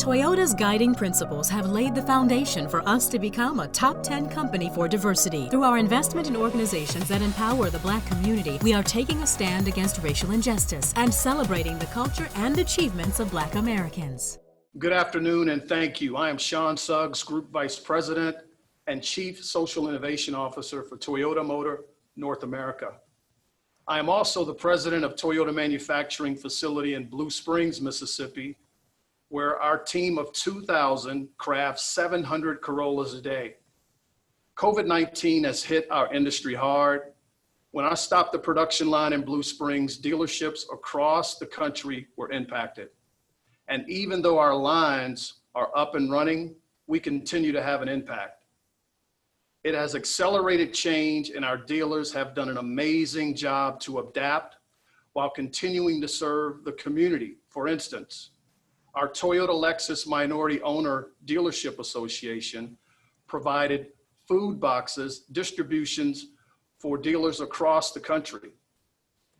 Toyota's guiding principles have laid the foundation for us to become a top 10 company for diversity. Through our investment in organizations that empower the Black community, we are taking a stand against racial injustice and celebrating the culture and achievements of Black Americans. Good afternoon and thank you. I am Sean Suggs, Group Vice President and Chief Social Innovation Officer for Toyota Motor North America. I am also the President of Toyota Manufacturing Facility in Blue Springs, Mississippi, where our team of 2,000 crafts 700 Corollas a day. COVID-19 has hit our industry hard. When I stopped the production line in Blue Springs, dealerships across the country were impacted. And even though our lines are up and running, we continue to have an impact. It has accelerated change, and our dealers have done an amazing job to adapt while continuing to serve the community. For instance, our Toyota Lexus Minority Owner Dealership Association provided food boxes, distributions for dealers across the country.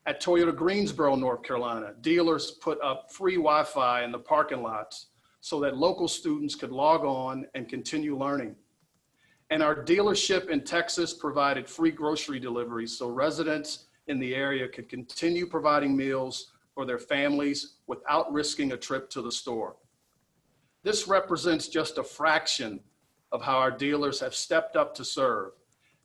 At Toyota Greensboro, North Carolina, dealers put up free Wi-Fi in the parking lots so that local students could log on and continue learning. And our dealership in Texas provided free grocery deliveries so residents in the area could continue providing meals for their families without risking a trip to the store. This represents just a fraction of how our dealers have stepped up to serve.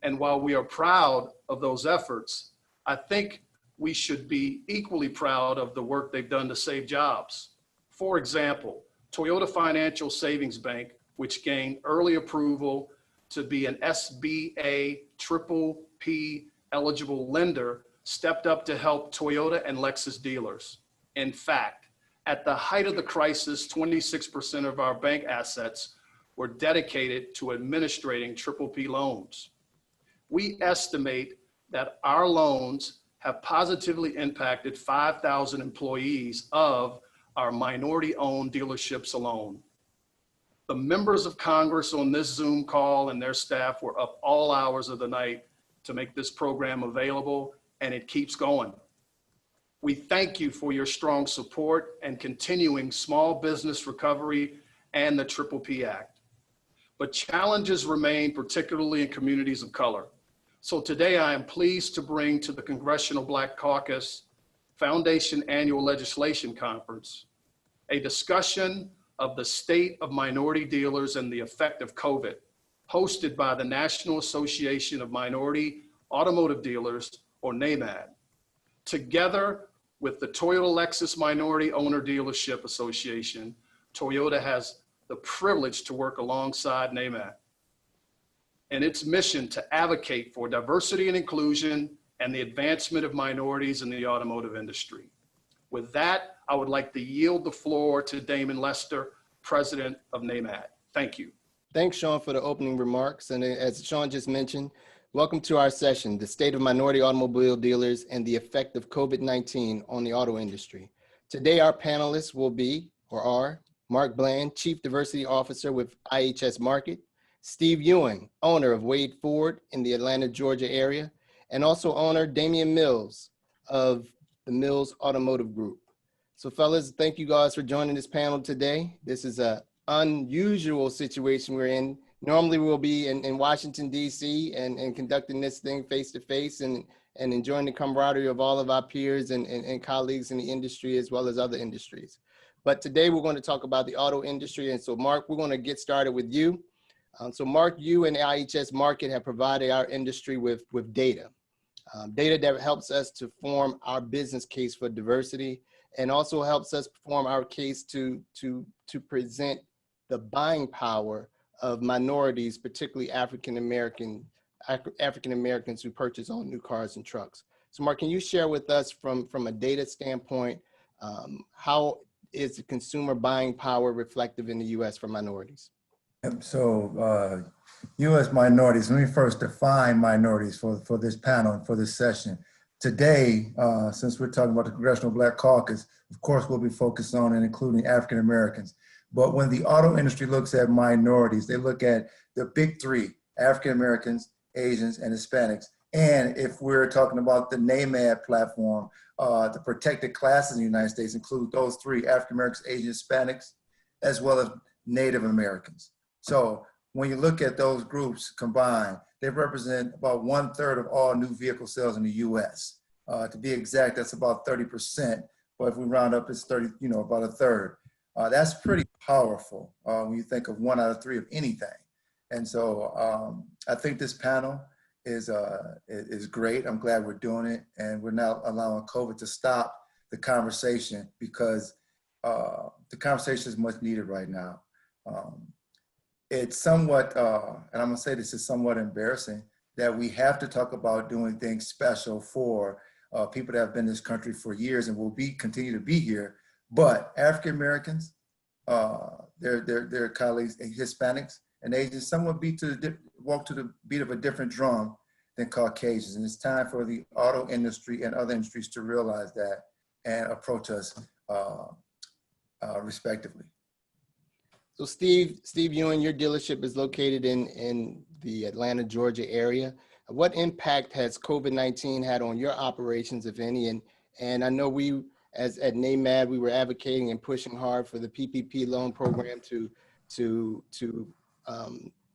And while we are proud of those efforts, I think we should be equally proud of the work they've done to save jobs. For example, Toyota Financial Savings Bank, which gained early approval to be an SBA PPP eligible lender, stepped up to help Toyota and Lexus dealers. In fact, at the height of the crisis, 26% of our bank assets were dedicated to administrating PPP loans. We estimate that our loans have positively impacted 5,000 employees of our minority-owned dealerships alone. The members of Congress on this Zoom call and their staff were up all hours of the night to make this program available, and it keeps going. We thank you for your strong support and continuing small business recovery and the PPP Act. But challenges remain, particularly in communities of color. So today I am pleased to bring to the Congressional Black Caucus Foundation Annual Legislation Conference a discussion of the state of minority dealers and the effect of COVID, hosted by the National Association of Minority Automotive Dealers, or NAMAD. Together with the Toyota Lexus Minority Owner Dealership Association, Toyota has the privilege to work alongside NAMAD and its mission to advocate for diversity and inclusion and the advancement of minorities in the automotive industry. With that, I would like to yield the floor to Damon Lester, President of NAMAD. Thank you. Thanks, Sean, for the opening remarks. And as Sean just mentioned, welcome to our session, The State of Minority Automobile Dealers and the Effect of COVID-19 on the Auto Industry. Today, our panelists will be, or are, Marc Bland, Chief Diversity Officer with IHS Markit, Steve Ewing, owner of Wade Ford in the Atlanta, Georgia area, and also owner Damian Mills of the Mills Automotive Group. So fellas, thank you guys for joining this panel today. This is an unusual situation we're in. Normally we'll be in Washington, D.C. and conducting this thing face-to-face and enjoying the camaraderie of all of our peers and colleagues in the industry as well as other industries. But today we're going to talk about the auto industry. And so Marc, we're going to get started with you. So Marc, you and IHS Markit have provided our industry with data. Data that helps us to form our business case for diversity and also helps us form our case to present the buying power of minorities, particularly African Americans who purchase all new cars and trucks. So Marc, can you share with us from a data standpoint, how is the consumer buying power reflective in the US for minorities? So U.S. minorities, let me first define minorities for this panel and for this session. Today, since we're talking about the Congressional Black Caucus, of course, we'll be focused on and including African Americans. But when the auto industry looks at minorities, they look at the big three: African Americans, Asians, and Hispanics. And if we're talking about the NAMAD platform, the protected classes in the United States include those three: African Americans, Asians, Hispanics, as well as Native Americans. So when you look at those groups combined, they represent about 1/3 of all new vehicle sales in the US. To be exact, that's about 30%, but if we round up, it's 30, about a third. That's pretty powerful when you think of 1 out of 3 of anything. And so I think this panel is great. I'm glad we're doing it, and we're not allowing COVID to stop the conversation, because the conversation is much needed right now. It's somewhat, and I'm gonna say this is somewhat embarrassing, that we have to talk about doing things special for people that have been in this country for years and will continue to be here. But African Americans, their colleagues, and Hispanics and Asians, somewhat walk to the beat of a different drum than Caucasians. And it's time for the auto industry and other industries to realize that and approach us respectively. So Steve Ewing, your dealership is located in the Atlanta, Georgia area. What impact has COVID-19 had on your operations, if any? And I know we, as at NAMAD, we were advocating and pushing hard for the PPP loan program to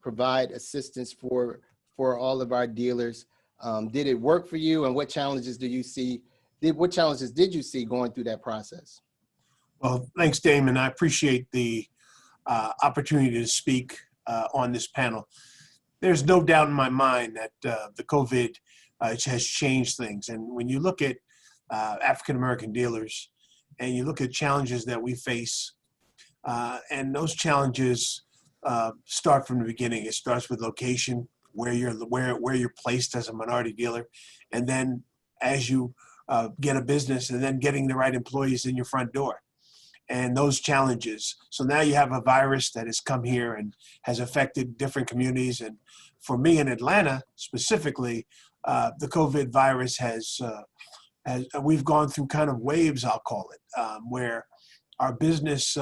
provide assistance for all of our dealers. Did it work for you, and what challenges did you see going through that process? Well, thanks, Damon. I appreciate the opportunity to speak on this panel. There's no doubt in my mind that the COVID has changed things. And when you look at African-American dealers and you look at challenges that we face, and those challenges start from the beginning. It starts with location, where you're placed as a minority dealer, and then as you get a business, and then getting the right employees in your front door. And those challenges. So now you have a virus that has come here and has affected different communities. And for me in Atlanta specifically, the COVID virus has we've gone through kind of waves, I'll call it, where our business,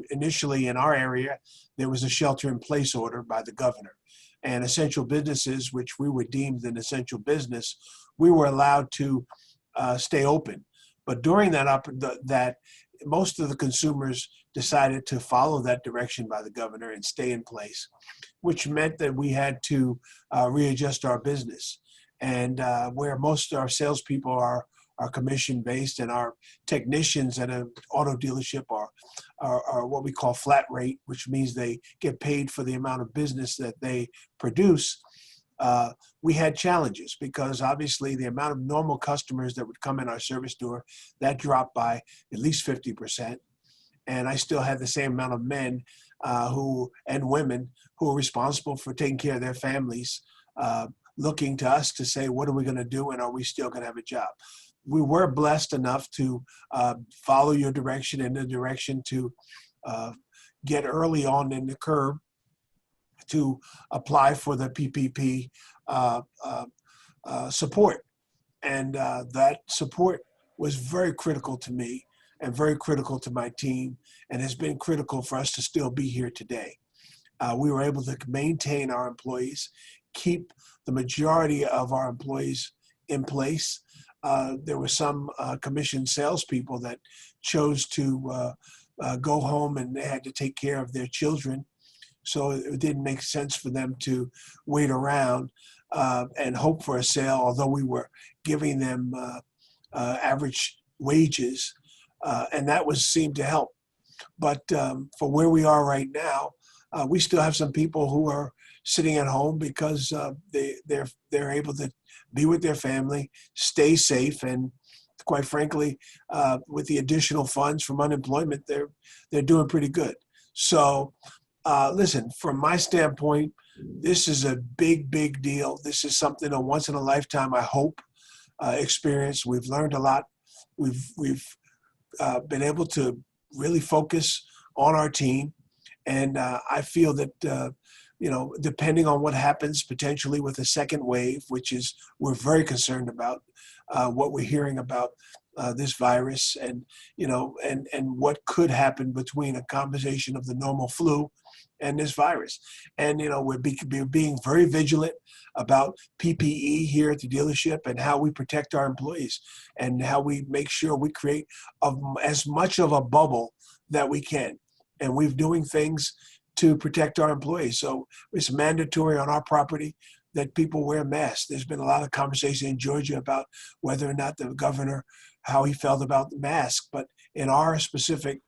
initially in our area, there was a shelter-in-place order by the governor. And essential businesses, which we were deemed an essential business, we were allowed to stay open. But during that, most of the consumers decided to follow that direction by the governor and stay in place, which meant that we had to readjust our business. And where most of our salespeople are commission-based, and our technicians at an auto dealership are what we call flat rate, which means they get paid for the amount of business that they produce. We had challenges because obviously the amount of normal customers that would come in our service door, that dropped by at least 50%. And I still had the same amount of men and women who are responsible for taking care of their families, looking to us to say, what are we going to do, and are we still going to have a job? We were blessed enough to follow your direction and the direction to get early on in the curve to apply for the PPP support. And that support was very critical to me and very critical to my team, and has been critical for us to still be here today. We were able to maintain our employees, keep the majority of our employees in place. There were some commissioned salespeople that chose to go home, and they had to take care of their children. So it didn't make sense for them to wait around and hope for a sale, although we were giving them average wages, and that seemed to help. But for where we are right now, we still have some people who are sitting at home because they're able to be with their family, stay safe, and quite frankly, with the additional funds from unemployment, they're doing pretty good. So. Listen, from my standpoint, this is a big, big deal. This is something a once in a lifetime, I hope, experience. We've learned a lot. We've been able to really focus on our team. And I feel that, depending on what happens potentially with a second wave, which is we're very concerned about what we're hearing about this virus and what could happen between a combination of the normal flu and this virus. And, we're being very vigilant about PPE here at the dealership and how we protect our employees and how we make sure we create as much of a bubble that we can. and we're doing things to protect our employees. So it's mandatory on our property that people wear masks. There's been a lot of conversation in Georgia about whether or not the governor, how he felt about the mask. But in our specific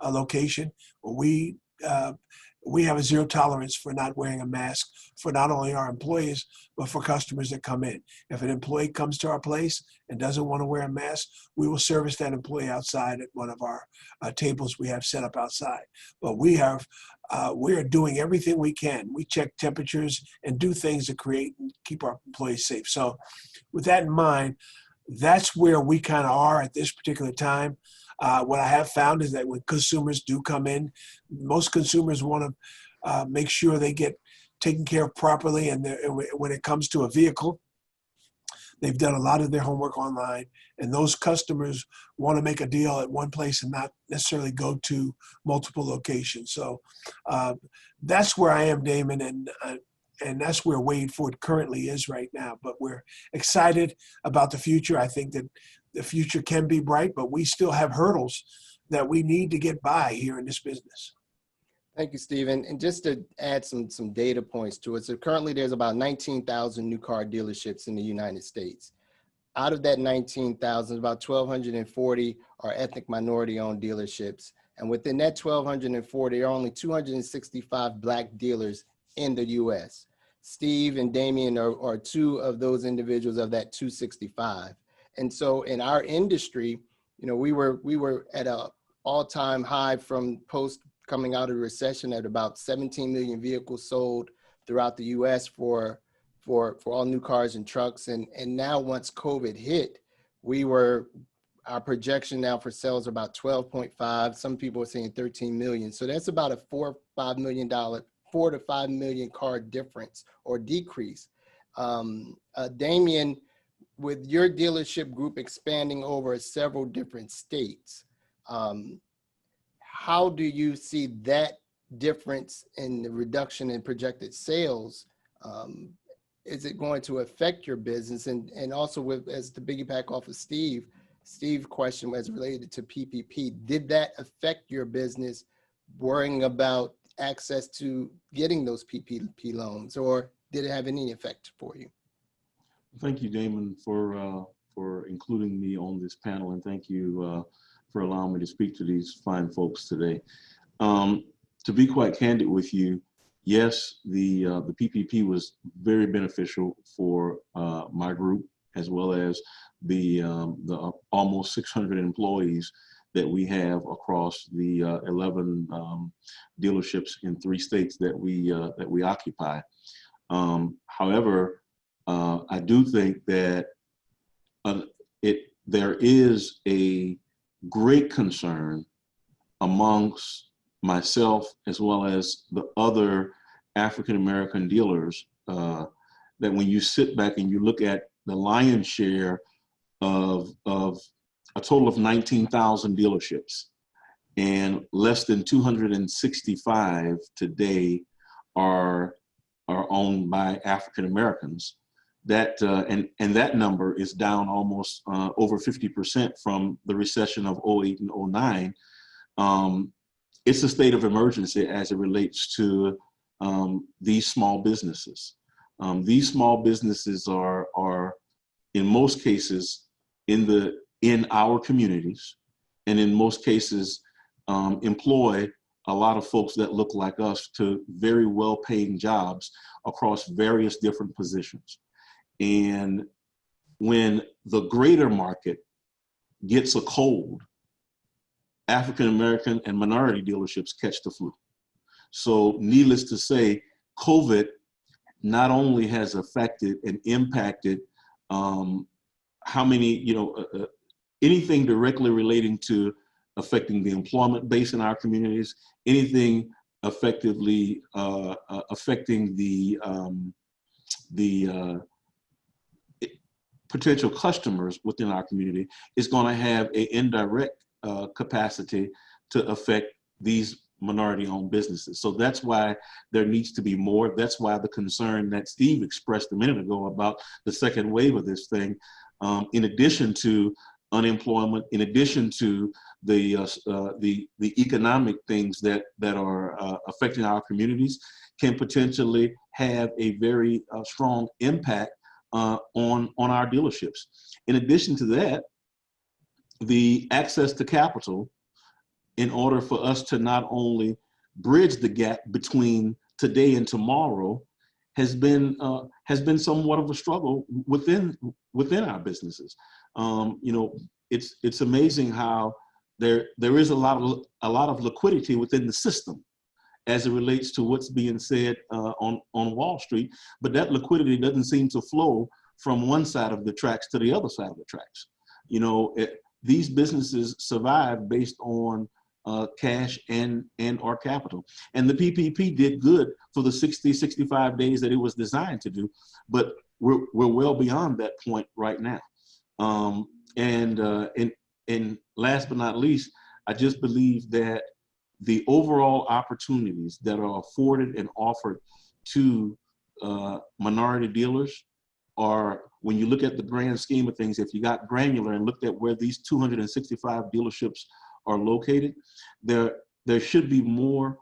location, we have a zero tolerance for not wearing a mask for not only our employees, but for customers that come in. If an employee comes to our place and doesn't want to wear a mask, we will service that employee outside at one of our tables we have set up outside. But we are doing everything we can. We check temperatures and do things to create and keep our employees safe. So with that in mind, that's where we kind of are at this particular time. What I have found is that when consumers do come in, most consumers want to make sure they get taken care of properly. And when it comes to a vehicle, they've done a lot of their homework online. And those customers want to make a deal at one place and not necessarily go to multiple locations. So that's where I am, Damon, and that's where Wade Ford currently is right now. But we're excited about the future. I think that the future can be bright, but we still have hurdles that we need to get by here in this business. Thank you, Stephen. And just to add some data points to it. So currently there's about 19,000 new car dealerships in the United States. Out of that 19,000, about 1,240 are ethnic minority owned dealerships. And within that 1,240, there are only 265 Black dealers in the US. Steve and Damian are two of those individuals of that 265. And so in our industry, you know, we were at an all-time high from post coming out of the recession at about 17 million vehicles sold throughout the US for all new cars and trucks. And now once COVID hit, our projection now for sales are about 12.5. Some people are saying 13 million. So that's about a $4 to 5 million car difference or decrease. Damian, with your dealership group expanding over several different states, how do you see that difference in the reduction in projected sales? Is it going to affect your business? And also as to piggyback off of Steve's question as related to PPP, did that affect your business worrying about access to getting those PPP loans, or did it have any effect for you? Thank you, Damon, for including me on this panel, and thank you for allowing me to speak to these fine folks today. To be quite candid with you, yes, the PPP was very beneficial for my group, as well as the almost 600 employees that we have across the 11 dealerships in 3 states that we occupy. However, I do think that there is a great concern amongst myself as well as the other African-American dealers that when you sit back and you look at the lion's share of a total of 19,000 dealerships, and less than 265 today are owned by African-Americans. That and that number is down almost over 50% from the recession of 08 and 09. It's a state of emergency as it relates to these small businesses. These small businesses are in most cases in our communities, and in most cases employ a lot of folks that look like us to very well-paying jobs across various different positions. And when the greater market gets a cold, African-American and minority dealerships catch the flu. So needless to say, COVID not only has affected and impacted how many, anything directly relating to affecting the employment base in our communities, anything effectively affecting the potential customers within our community, is going to have an indirect capacity to affect these minority-owned businesses. So that's why there needs to be more. That's why the concern that Steve expressed a minute ago about the second wave of this thing, in addition to unemployment, in addition to the economic things that are affecting our communities, can potentially have a very strong impact on our dealerships. In addition to that, the access to capital, in order for us to not only bridge the gap between today and tomorrow, has been somewhat of a struggle within our businesses. It's amazing how there is a lot of liquidity within the system as it relates to what's being said on Wall Street, but that liquidity doesn't seem to flow from one side of the tracks to the other side of the tracks. These businesses survive based on cash and or capital. And the PPP did good for the 65 days that it was designed to do, but we're well beyond that point right now. And last but not least, I just believe that the overall opportunities that are afforded and offered to minority dealers are, when you look at the grand scheme of things, if you got granular and looked at where these 265 dealerships are located, there should be more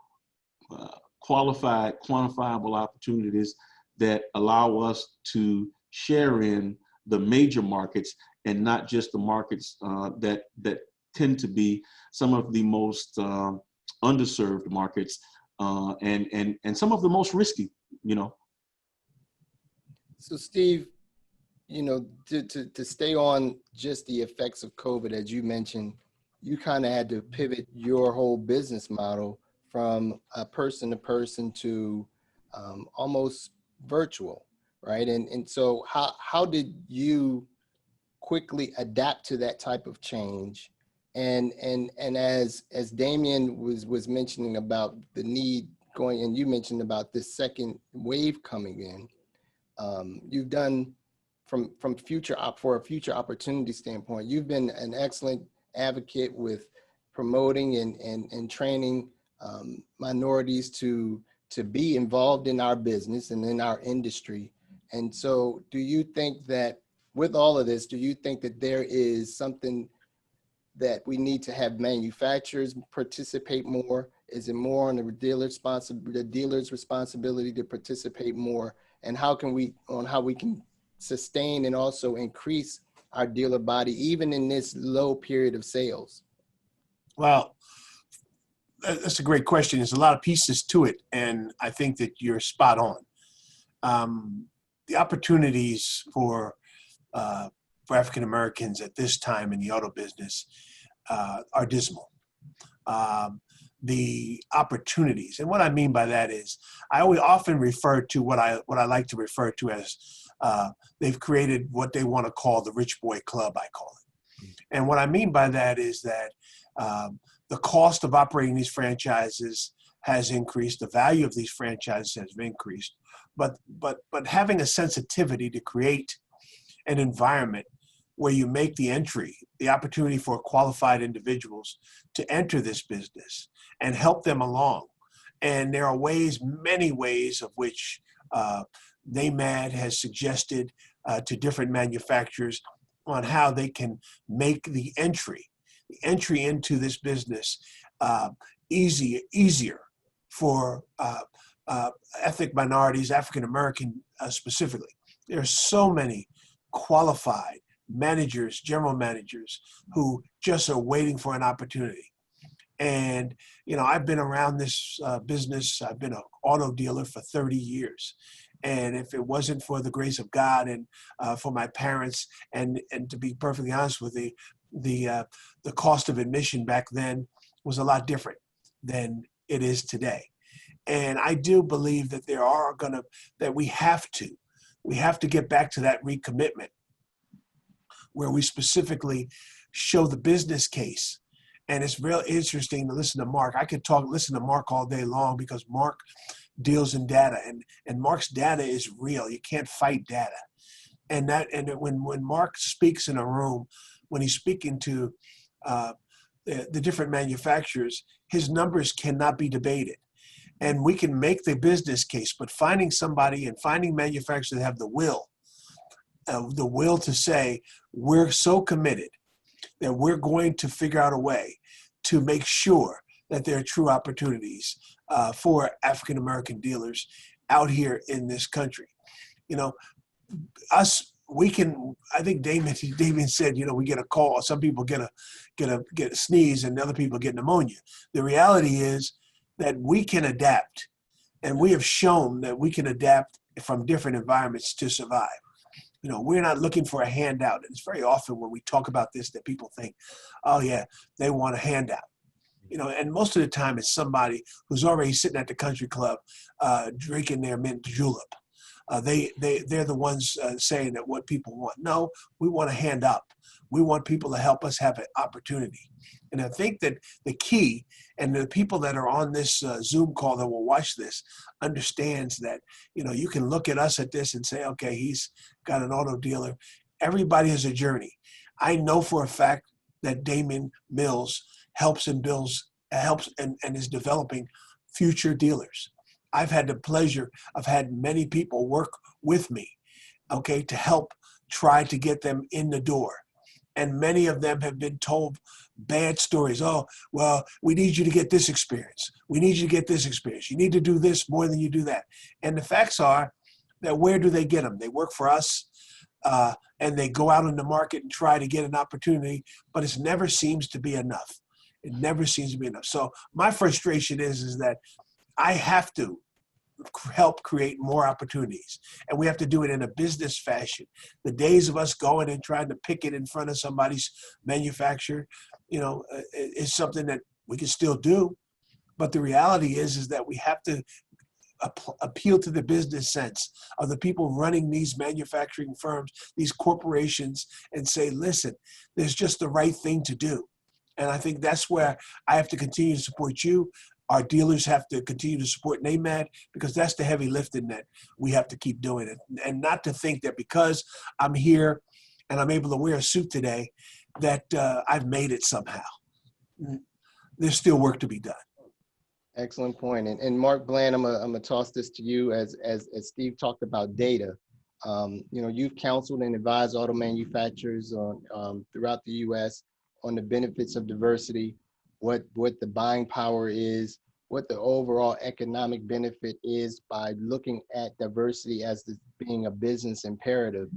qualified, quantifiable opportunities that allow us to share in the major markets and not just the markets that tend to be some of the most underserved markets and some of the most risky, So Steve, to stay on just the effects of COVID, as you mentioned, you kind of had to pivot your whole business model from a person to person to almost virtual, right? And so how did you quickly adapt to that type of change? And as Damian was mentioning about the need going, and you mentioned about this second wave coming in, you've done for a future opportunity standpoint, you've been an excellent advocate with promoting and training minorities to be involved in our business and in our industry. And so do you think that with all of this, do you think that there is something that we need to have manufacturers participate more? Is it more on the dealer's responsibility to participate more? And how we can sustain and also increase our dealer body, even in this low period of sales? Well, that's a great question. There's a lot of pieces to it, and I think that you're spot on. The opportunities for African Americans at this time in the auto business are dismal. The opportunities, and what I mean by that is, I often refer to what I like to refer to as they've created what they want to call the rich boy club, I call it. And what I mean by that is that the cost of operating these franchises has increased, the value of these franchises has increased, but having a sensitivity to create an environment where you make the entry, the opportunity for qualified individuals to enter this business and help them along. And there are many ways of which NAMAD has suggested to different manufacturers on how they can make the entry into this business easier for ethnic minorities, African American specifically. There are so many qualified managers, general managers, who just are waiting for an opportunity. And, I've been around this business. I've been an auto dealer for 30 years. And if it wasn't for the grace of God and for my parents, and to be perfectly honest with you, the cost of admission back then was a lot different than it is today. And I do believe that we have to get back to that recommitment where we specifically show the business case. And it's real interesting to listen to Marc. I could listen to Marc all day long because Marc deals in data, and Marc's data is real. You can't fight data. And when Marc speaks in a room, when he's speaking to the different manufacturers, his numbers cannot be debated. And we can make the business case, but finding somebody and finding manufacturers that have the will to say, we're so committed that we're going to figure out a way to make sure that there are true opportunities for African American dealers out here in this country. You know, we can. I think Damian said, you know, we get a call. Some people get a sneeze, and other people get pneumonia. The reality is that we can adapt, and we have shown that we can adapt from different environments to survive. You know, we're not looking for a handout. It's very often when we talk about this that people think, oh yeah, they want a handout. You know, and most of the time it's somebody who's already sitting at the country club drinking their mint julep. They're the ones saying that what people want. No, we want to hand up. We want people to help us have an opportunity. And I think that the key, and the people that are on this Zoom call that will watch this, understands that, you know, you can look at us at this and say, okay, he's got an auto dealer. Everybody has a journey. I know for a fact that Damian Mills helps and is developing future dealers. I've had the pleasure of had many people work with me, okay, to help try to get them in the door. And many of them have been told bad stories. Oh, well, we need you to get this experience. We need you to get this experience. You need to do this more than you do that. And the facts are that where do they get them? They work for us, and they go out in the market and try to get an opportunity, but it never seems to be enough. It never seems to be enough. So my frustration is that I have to help create more opportunities, and we have to do it in a business fashion. The days of us going and trying to pick it in front of somebody's manufacturer, you know, is something that we can still do. But the reality is that we have to appeal to the business sense of the people running these manufacturing firms, these corporations, and say, listen, there's just the right thing to do. And I think that's where I have to continue to support you. Our dealers have to continue to support NAMAD, because that's the heavy lifting that we have to keep doing it. And not to think that because I'm here and I'm able to wear a suit today, that I've made it somehow. There's still work to be done. Excellent point. And Marc Bland, I'm gonna toss this to you as Steve talked about data. You know, you've counseled and advised auto manufacturers on throughout the U.S. on the benefits of diversity, what the buying power is, what the overall economic benefit is by looking at diversity as being a business imperative.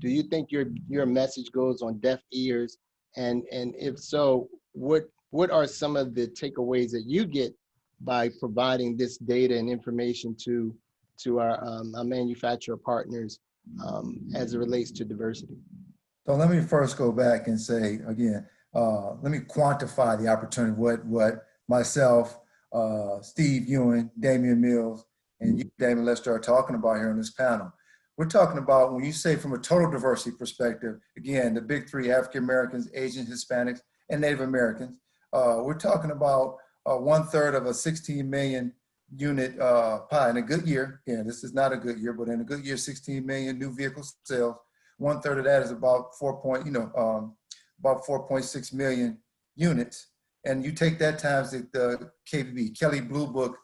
Do you think your message goes on deaf ears? And if so, what are some of the takeaways that you get by providing this data and information to our manufacturer partners as it relates to diversity? So let me first go back and say again, let me quantify the opportunity, what myself, Steve Ewing, Damian Mills, and you, Damon Lester, are talking about here on this panel. We're talking about, when you say from a total diversity perspective, again, the big three, African Americans, Asians, Hispanics, and Native Americans, we're talking about 1/3 of a 16 million unit pie in a good year. Again, this is not a good year, but in a good year, 16 million new vehicle sales. 1/3 of that is about about 4.6 million units. And you take that times the KBB, Kelley Blue Book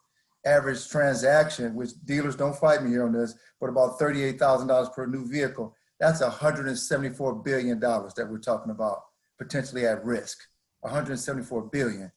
average transaction, which dealers don't fight me here on this, but about $38,000 per new vehicle. That's $174 billion that we're talking about potentially at risk, $174 billion.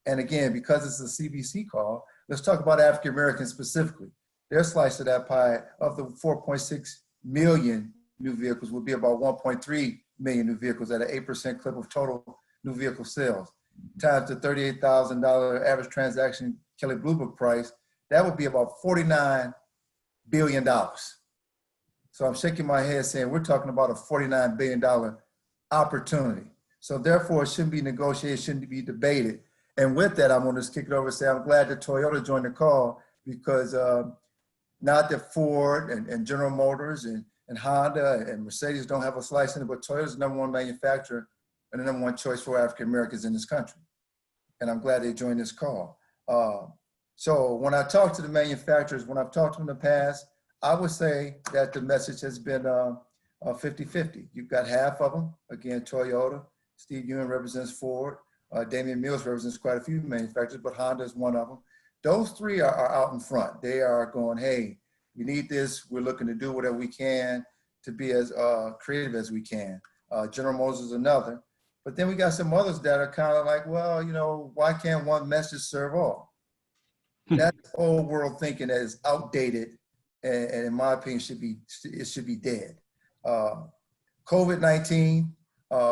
And again, because it's a CBC call, let's talk about African Americans specifically. Their slice of that pie of the 4.6 million new vehicles would be about 1.3 million new vehicles at an 8% clip of total new vehicle sales. Times the $38,000 average transaction Kelley Blue Book price, that would be about $49 billion. So I'm shaking my head saying we're talking about a $49 billion opportunity. So therefore it shouldn't be negotiated, shouldn't be debated. And with that, I'm going to just kick it over and say I'm glad that Toyota joined the call, because not that Ford and General Motors and Honda and Mercedes don't have a slice in it, but Toyota's the #1 manufacturer and the #1 choice for African Americans in this country. And I'm glad they joined this call. So when I talk to the manufacturers, when I've talked to them in the past, I would say that the message has been 50-50. You've got half of them, again, Toyota. Steve Ewing represents Ford. Damian Mills represents quite a few manufacturers, but Honda is one of them. Those three are out in front. They are going, hey, we need this. We're looking to do whatever we can to be as creative as we can. General Motors is another. But then we got some others that are kind of like, well, why can't one message serve all? That's old world thinking that is outdated, and in my opinion, should be dead. COVID-19,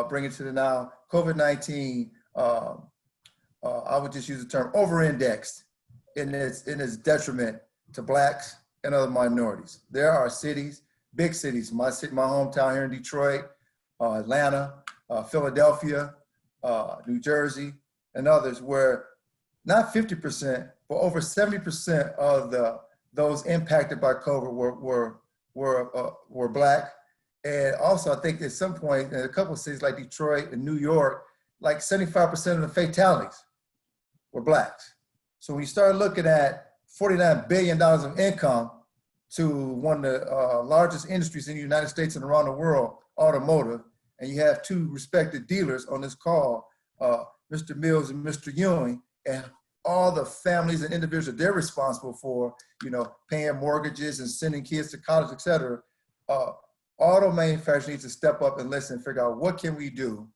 bring it to the now. COVID-19, I would just use the term over-indexed in its detriment to Blacks and other minorities. There are cities, big cities, my hometown here in Detroit, Atlanta, Philadelphia, New Jersey, and others, where not 50%, but over 70% of those impacted by COVID were Black. And also, I think at some point in a couple of cities like Detroit and New York, like 75% of the fatalities were Blacks. So when you start looking at $49 billion of income to one of the largest industries in the United States and around the world, automotive, and you have two respected dealers on this call, Mr. Mills and Mr. Ewing, and all the families and individuals they're responsible for, paying mortgages and sending kids to college, et cetera. Auto manufacturers need to step up and listen and figure out what can we do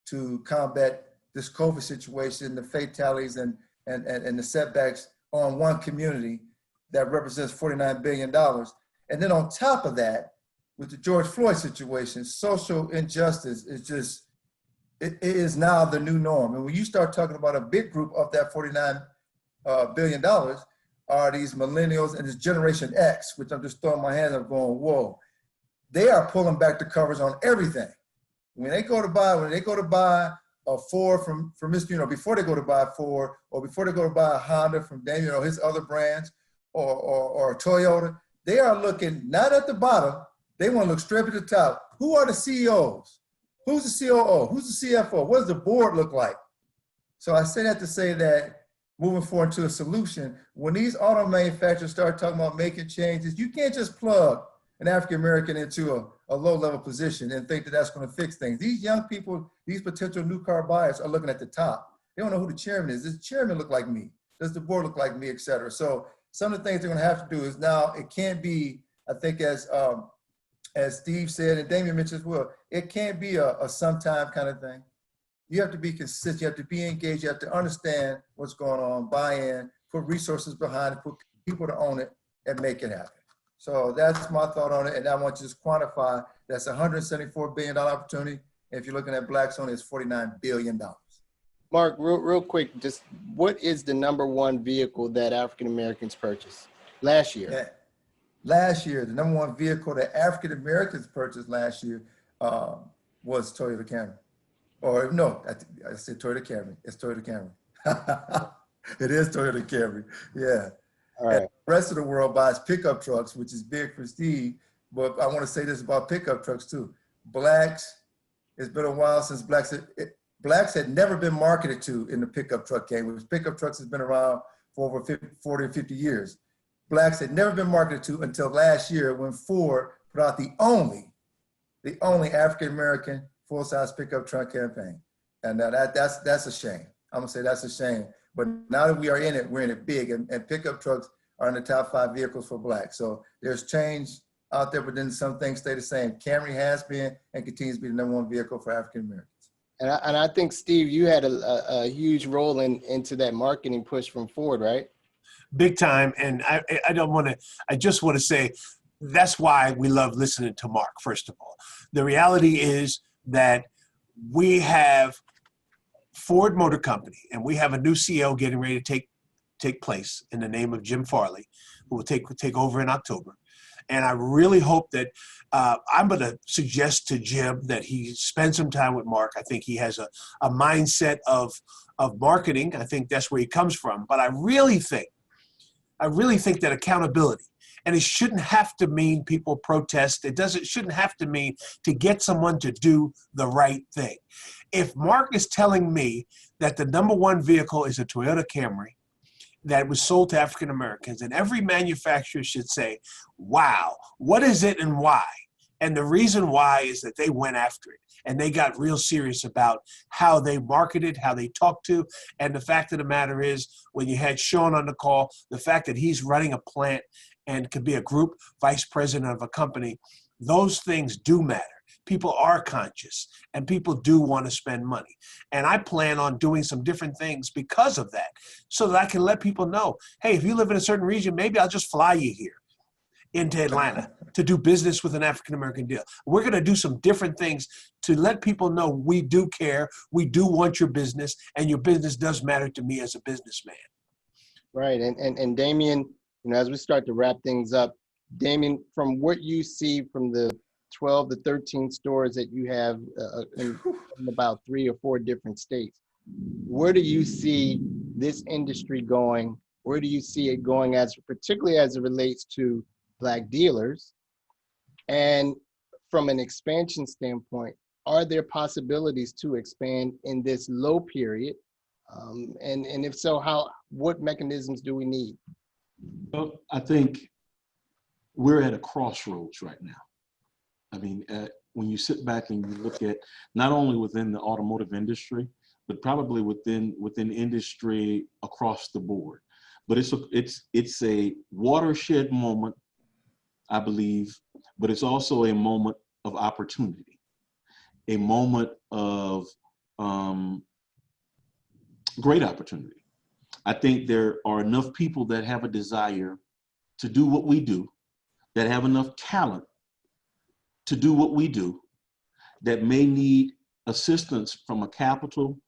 to combat this COVID situation, the fatalities and the setbacks on one community that represents $49 billion. And then on top of that, with the George Floyd situation, social injustice is it is now the new norm. And when you start talking about a big group of that $49 billion are these millennials and this Generation X, which I'm just throwing my hands up going, whoa. They are pulling back the covers on everything. When they go to buy a Ford from Mr., before they go to buy a Ford, or before they go to buy a Honda from Damian or his other brands, or a Toyota, they are looking not at the bottom, they want to look straight at the top. Who are the CEOs? Who's the COO? Who's the CFO? What does the board look like? So I say that to say that moving forward to a solution, when these auto manufacturers start talking about making changes, you can't just plug an African-American into a low-level position and think that that's going to fix things. These young people, these potential new car buyers are looking at the top. They don't know who the chairman is. Does the chairman look like me? Does the board look like me, et cetera? So some of the things they're going to have to do is now, it can't be, I think as Steve said, and Damian mentioned as well, it can't be a sometime kind of thing. You have to be consistent, you have to be engaged, you have to understand what's going on, buy in, put resources behind it, put people to own it, and make it happen. So that's my thought on it, and I want to just quantify that's a $174 billion opportunity. And if you're looking at Blacks only, it's $49 billion. Mark, real quick, just what is the number one vehicle that African Americans purchased last year? Yeah. Last year, the number one vehicle that African Americans purchased last year was Toyota Camry. Or no, I said Toyota Camry. It's Toyota Camry. It is Toyota Camry. Yeah. All right. And the rest of the world buys pickup trucks, which is big for Steve. But I want to say this about pickup trucks too. Blacks, it's been a while since Blacks had never been marketed to in the pickup truck game. Pickup trucks has been around for over 40 or 50 years. Blacks had never been marketed to until last year when Ford put out the only African-American full-size pickup truck campaign. And now that's a shame. I'm gonna say that's a shame. But now that we are in it, we're in it big, and pickup trucks are in the top 5 vehicles for Blacks. So there's change out there, but then some things stay the same. Camry has been and continues to be the number 1 vehicle for African Americans. And I think, Steve, you had a huge role into that marketing push from Ford, right? Big time. And I just want to say, that's why we love listening to Marc, first of all. The reality is that we have Ford Motor Company, and we have a new CEO getting ready to take place in the name of Jim Farley, who will take over in October. And I really hope that I'm going to suggest to Jim that he spend some time with Marc. I think he has a mindset of marketing. I think that's where he comes from. But I really think that accountability, and it shouldn't have to mean people protest. It shouldn't have to mean to get someone to do the right thing. If Marc is telling me that the number 1 vehicle is a Toyota Camry that was sold to African Americans, and every manufacturer should say, wow, what is it and why? And the reason why is that they went after it, and they got real serious about how they marketed, how they talked to. And the fact of the matter is, when you had Sean on the call, the fact that he's running a plant and could be a group vice president of a company, those things do matter. people are conscious and people do want to spend money. And I plan on doing some different things because of that, so that I can let people know, hey, if you live in a certain region, maybe I'll just fly you here into Atlanta to do business with an African-American deal. We're going to do some different things to let people know we do care, we do want your business, and your business does matter to me as a businessman. Right, and Damian, as we start to wrap things up, Damian, from what you see from the 12 to 13 stores that you have in about 3 or 4 different states, where do you see this industry going? Where do you see it going, particularly as it relates to Black dealers? And from an expansion standpoint, are there possibilities to expand in this low period? And if so, what mechanisms do we need? Well, I think we're at a crossroads right now. I mean, when you sit back and you look at not only within the automotive industry, but probably within industry across the board. But it's a watershed moment, I believe, but it's also a moment of opportunity, a moment of great opportunity. I think there are enough people that have a desire to do what we do, that have enough talent to do what we do, that may need assistance from a capital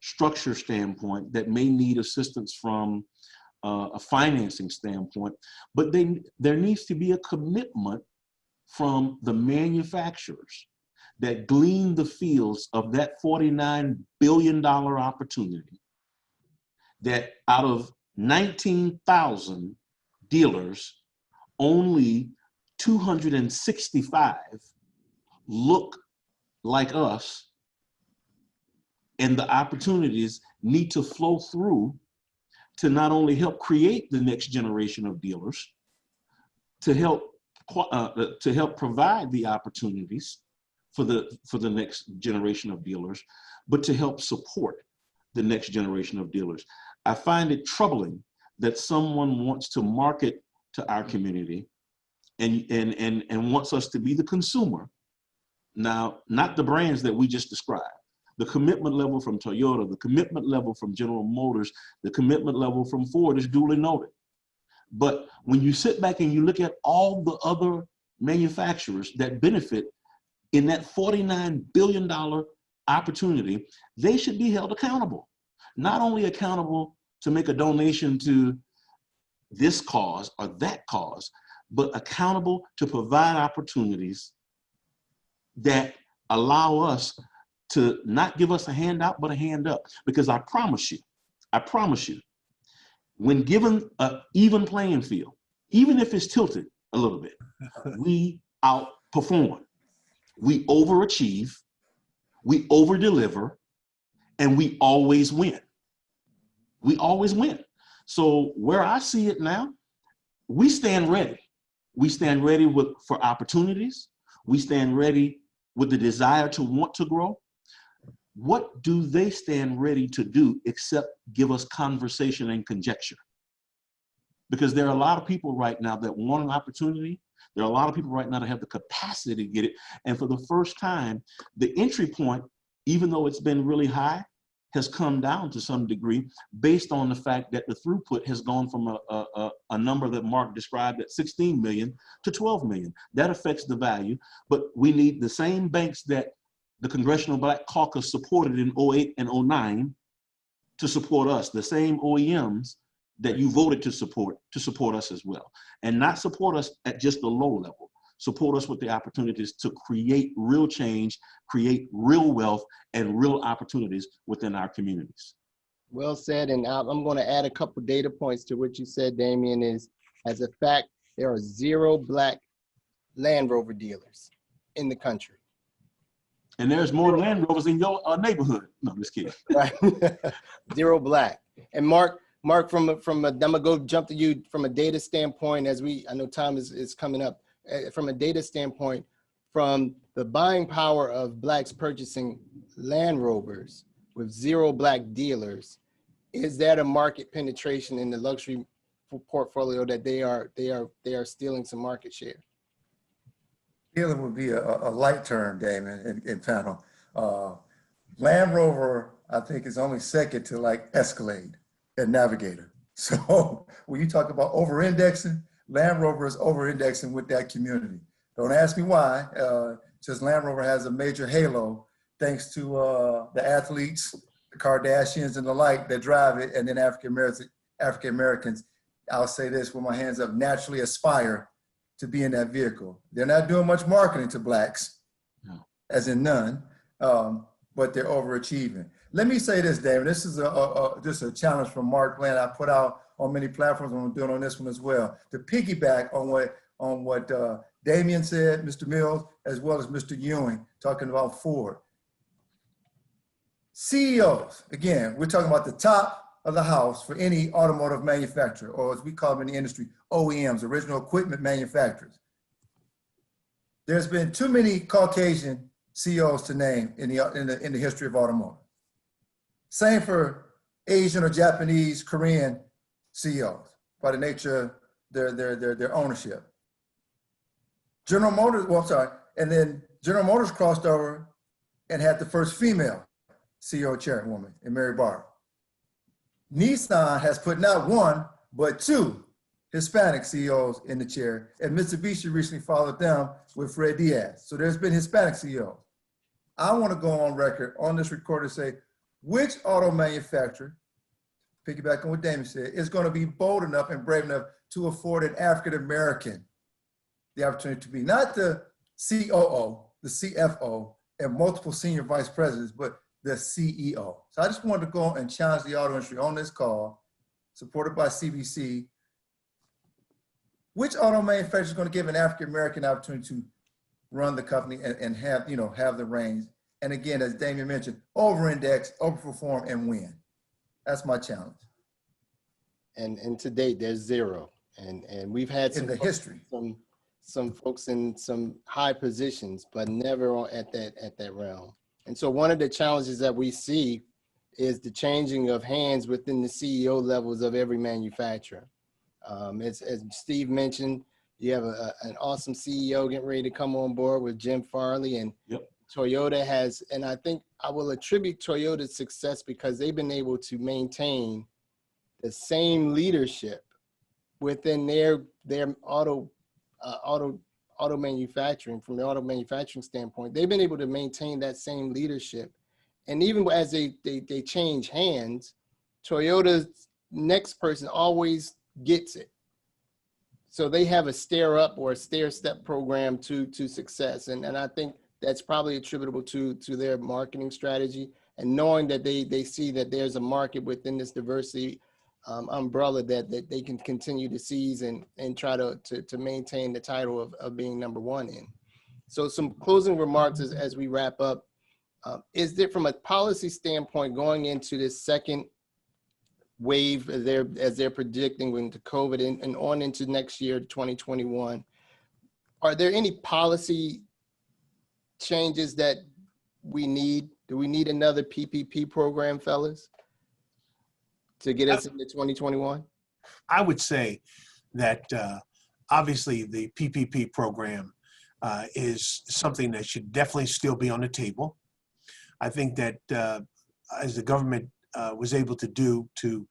structure standpoint, that may need assistance from a financing standpoint, but there needs to be a commitment from the manufacturers that glean the fields of that $49 billion opportunity, that out of 19,000 dealers, only 265 look like us, and the opportunities need to flow through to not only help create the next generation of dealers, to help provide the opportunities for the next generation of dealers, but to help support the next generation of dealers. I find it troubling that someone wants to market to our community and wants us to be the consumer. Now, not the brands that we just described. The commitment level from Toyota, the commitment level from General Motors, the commitment level from Ford is duly noted. But when you sit back and you look at all the other manufacturers that benefit in that $49 billion opportunity, they should be held accountable. Not only accountable to make a donation to this cause or that cause, but accountable to provide opportunities that allow us to not give us a handout, but a hand up. Because I promise you, when given an even playing field, even if it's tilted a little bit, we outperform, we overachieve, we overdeliver, and we always win. We always win. So where I see it now, we stand ready. We stand ready for opportunities. We stand ready with the desire to want to grow. What do they stand ready to do except give us conversation and conjecture? Because there are a lot of people right now that want an opportunity. There are a lot of people right now that have the capacity to get it. And for the first time, the entry point, even though it's been really high, has come down to some degree based on the fact that the throughput has gone from a number that Marc described at 16 million to 12 million. That affects the value, but we need the same banks that the Congressional Black Caucus supported in 08 and 09 to support us, the same OEMs that you voted to support us as well. And not support us at just the low level, support us with the opportunities to create real change, create real wealth, and real opportunities within our communities. Well said, and I'm going to add a couple data points to what you said, Damian. Is as a fact, there are 0 Black Land Rover dealers in the country. And there's more Land Rovers in your neighborhood. No, I'm just kidding. Right. 0 Black. And Marc, I'm gonna go jump to you from a data standpoint, I know time is coming up. From a data standpoint, from the buying power of Blacks purchasing Land Rovers with 0 Black dealers, is that a market penetration in the luxury portfolio that they are stealing some market share? Healing would be a light term, Damon, in panel. Land Rover, I think, is only second to like Escalade and Navigator. So when you talk about over-indexing, Land Rover is over-indexing with that community. Don't ask me why. Just Land Rover has a major halo thanks to the athletes, the Kardashians and the like that drive it, and then African Americans, I'll say this with my hands up, naturally aspire to be in that vehicle. They're not doing much marketing to Blacks, as in none, but they're overachieving. Let me say this, David. This is just a challenge from Marc Bland I put out on many platforms. I'm doing on this one as well. To piggyback on what Damian said, Mr. Mills, as well as Mr. Ewing, talking about Ford. CEOs, again, we're talking about the top of the house for any automotive manufacturer, or as we call them in the industry, OEMs, original equipment manufacturers. There's been too many Caucasian CEOs to name in the history of automotive. Same for Asian or Japanese, Korean CEOs by the nature of their ownership. General Motors, and then General Motors crossed over and had the first female CEO chairwoman in Mary Barra. Nissan has put not one, but two Hispanic CEOs in the chair, and Mitsubishi recently followed them with Fred Diaz. So there's been Hispanic CEOs. I want to go on record on this record and say, which auto manufacturer, piggyback on what Damon said, is going to be bold enough and brave enough to afford an African-American the opportunity to be not the COO, the CFO, and multiple senior vice presidents, but the CEO. So I just wanted to go and challenge the auto industry on this call, supported by CBC. Which auto manufacturer is going to give an African-American opportunity to run the company and have the reins? And again, as Damian mentioned, over-index, overperform, and win. That's my challenge. And to date, there's zero. And we've had in the history. Some folks in some high positions, but never at that realm. And so one of the challenges that we see is the changing of hands within the CEO levels of every manufacturer. As Steve mentioned, you have an awesome CEO getting ready to come on board with Jim Farley, and Toyota has, and I think I will attribute Toyota's success because they've been able to maintain the same leadership within their auto manufacturing, from the auto manufacturing standpoint. They've been able to maintain that same leadership. And even as they change hands, Toyota's next person always gets it. So they have a stair up or a stair step program to success. And I think that's probably attributable to their marketing strategy, and knowing that they see that there's a market within this diversity umbrella that they can continue to seize and try to maintain the title of being number one in. So some closing remarks as we wrap up. Is there, from a policy standpoint, going into this second wave as they're predicting into COVID and on into next year, 2021, are there any policy changes that we need? Do we need another PPP program, fellas, to get us into 2021? I would say that obviously the PPP program is something that should definitely still be on the table. I think that as the government was able to do to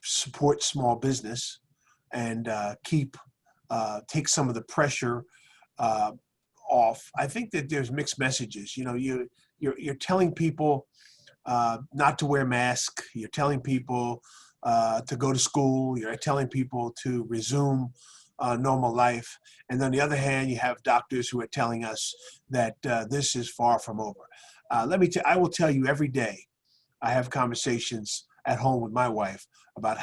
support small business and take some of the pressure off, I think that there's mixed messages. You know, you're telling people not to wear masks. You're telling people to go to school. You're telling people to resume normal life. And on the other hand, you have doctors who are telling us that this is far from over. I will tell you every day, I have conversations at home with my wife about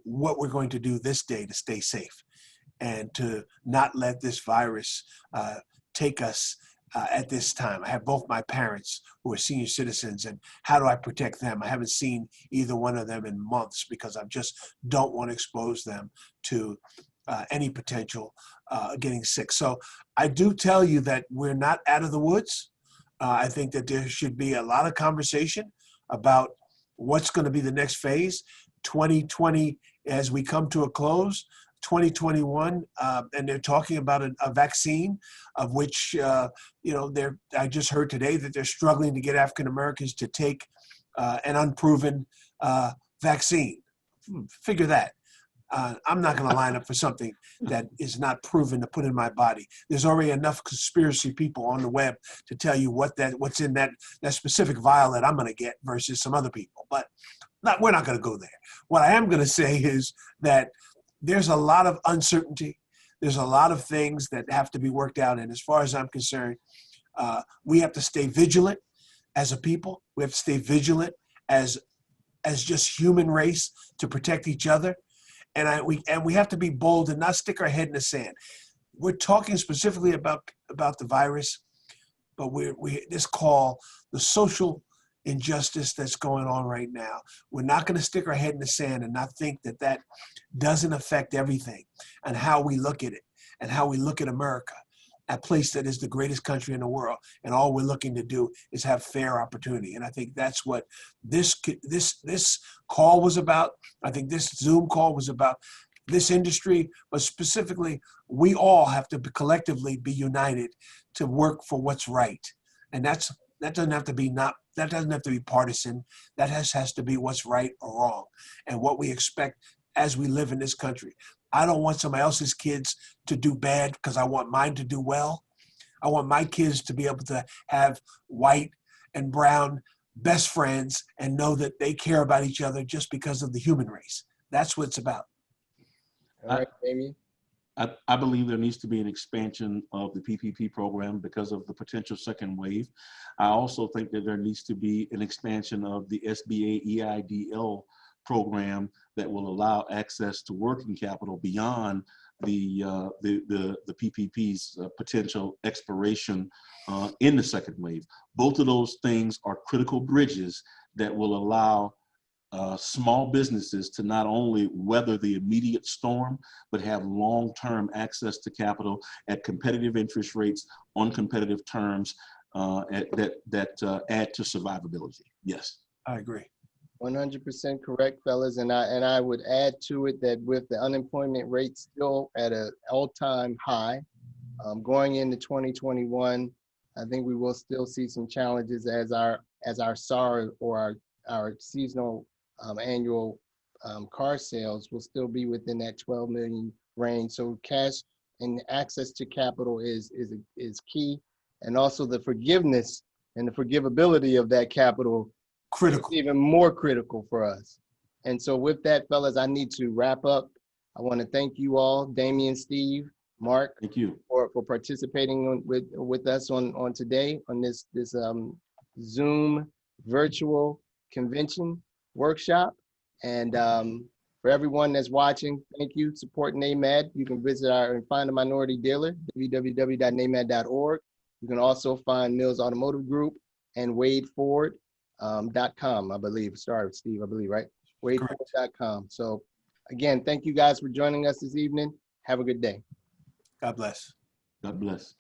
what we're going to do this day to stay safe and to not let this virus take us at this time. I have both my parents who are senior citizens, and how do I protect them? I haven't seen either one of them in months because I just don't want to expose them to any potential getting sick. So I do tell you that we're not out of the woods. I think that there should be a lot of conversation about what's going to be the next phase. 2020, as we come to a close, 2021, and they're talking about a vaccine, of which I just heard today that they're struggling to get African Americans to take an unproven vaccine. Figure that. I'm not going to line up for something that is not proven to put in my body. There's already enough conspiracy people on the web to tell you what's in that specific vial that I'm going to get versus some other people. But we're not going to go there. What I am going to say is that there's a lot of uncertainty. There's a lot of things that have to be worked out. And as far as I'm concerned, we have to stay vigilant as a people. We have to stay vigilant as just human race to protect each other. And we have to be bold and not stick our head in the sand. We're talking specifically about the virus, but this call, the social injustice that's going on right now, we're not going to stick our head in the sand and not think that doesn't affect everything and how we look at it and how we look at America, a place that is the greatest country in the world, and all we're looking to do is have fair opportunity. And I think that's what this call was about. I think this Zoom call was about this industry, but specifically, we all have to collectively be united to work for what's right. And that doesn't have to be partisan. That has to be what's right or wrong, and what we expect as we live in this country. I don't want somebody else's kids to do bad because I want mine to do well. I want my kids to be able to have white and brown best friends and know that they care about each other just because of the human race. That's what it's about. All right, Damian. I believe there needs to be an expansion of the PPP program because of the potential second wave. I also think that there needs to be an expansion of the SBA EIDL program that will allow access to working capital beyond the PPP's potential expiration in the second wave. Both of those things are critical bridges that will allow small businesses to not only weather the immediate storm, but have long-term access to capital at competitive interest rates on competitive terms that add to survivability. Yes. I agree. 100% correct, fellas. And I would add to it that with the unemployment rate still at an all-time high, going into 2021, I think we will still see some challenges as our SAR or our seasonal annual car sales will still be within that 12 million range. So cash and access to capital is key, and also the forgiveness and the forgivability of that capital Critical. is even more critical for us. And so with that, fellas, I need to wrap up. I want to thank you all, Damian, Steve, Mark, Thank you for participating with us on today on this Zoom virtual convention workshop. And for everyone that's watching, thank you. Support NAMAD. You can visit and find a minority dealer, www.namad.org. You can also find Mills Automotive Group and WadeFord.com, I believe. Sorry, Steve, I believe, right? WadeFord.com. So again, thank you guys for joining us this evening. Have a good day. God bless. God bless.